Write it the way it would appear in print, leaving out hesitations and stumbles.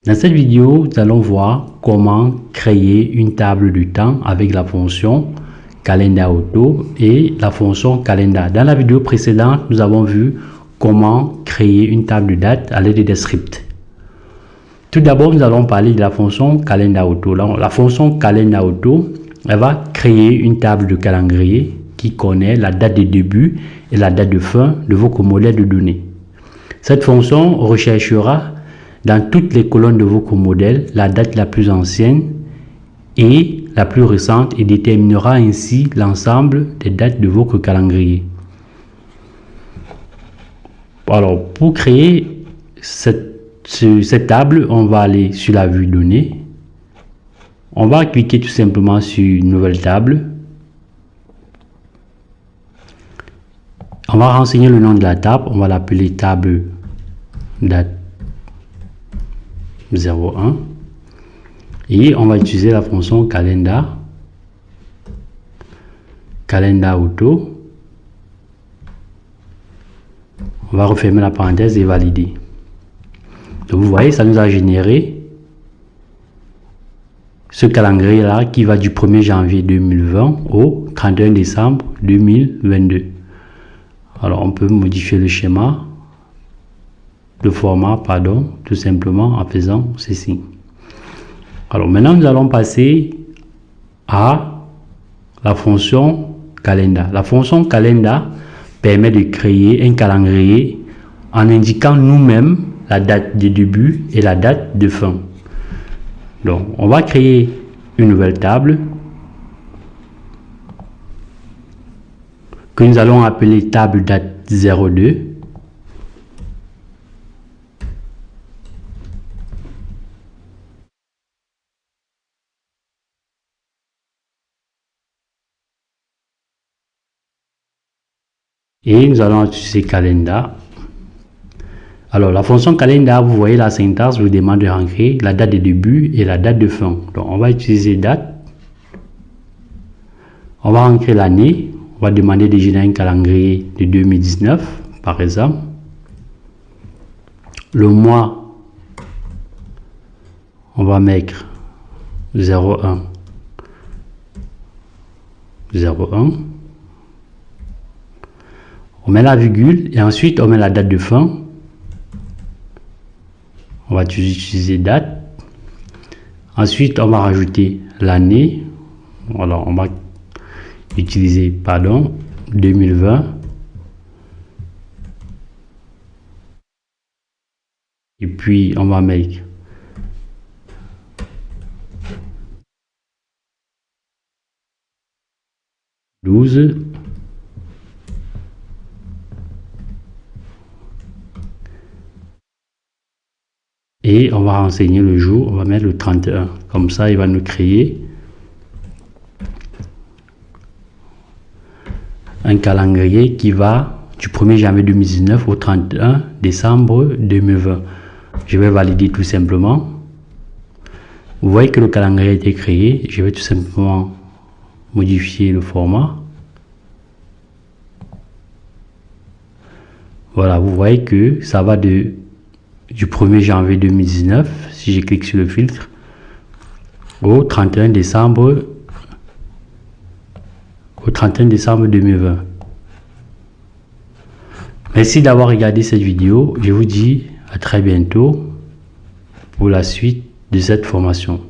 Dans cette vidéo, nous allons voir comment créer une table de temps avec la fonction Calendar Auto et la fonction Calendar. Dans la vidéo précédente, nous avons vu comment créer une table de date à l'aide des scripts. Tout d'abord, nous allons parler de la fonction Calendar Auto. La fonction Calendar Auto, elle va créer une table de calendrier qui connaît la date de début et la date de fin de votre modèle de données. Cette fonction recherchera dans toutes les colonnes de votre modèle la date la plus ancienne et la plus récente et déterminera ainsi l'ensemble des dates de votre calendrier. Alors, pour créer cette table, on va aller sur la vue données. On va cliquer tout simplement sur nouvelle table. On va renseigner le nom de la table. On va l'appeler table date 01 et on va utiliser la fonction Calendar Auto. On va refermer la parenthèse et valider. Donc vous voyez, ça nous a généré ce calendrier là qui va du 1er janvier 2020 au 31 décembre 2022. Alors on peut modifier le schéma, le format, pardon, tout simplement en faisant ceci. Alors maintenant nous allons passer à la fonction Calendar. La fonction Calendar permet de créer un calendrier en indiquant nous-mêmes la date de début et la date de fin. Donc on va créer une nouvelle table que nous allons appeler table date 02. Et nous allons utiliser Calendar. Alors, la fonction Calendar, vous voyez la syntaxe vous demande de rentrer la date de début et la date de fin. Donc, on va utiliser date. On va rentrer l'année. On va demander de générer un calendrier de 2019, par exemple. Le mois, on va mettre 01. On met la virgule et ensuite on met la date de fin. On va utiliser date. Ensuite, on va rajouter l'année. Alors, on va utiliser, 2020. Et puis, on va mettre douze. Et on va renseigner le jour, on va mettre le 31. Comme ça, il va nous créer un calendrier qui va du 1er janvier 2019 au 31 décembre 2020. Je vais valider tout simplement. Vous voyez que le calendrier a été créé. Je vais tout simplement modifier le format. Voilà, vous voyez que ça va du 1er janvier 2019, si je clique sur le filtre, au 31 décembre 2020. Merci d'avoir regardé cette vidéo. Je vous dis à très bientôt pour la suite de cette formation.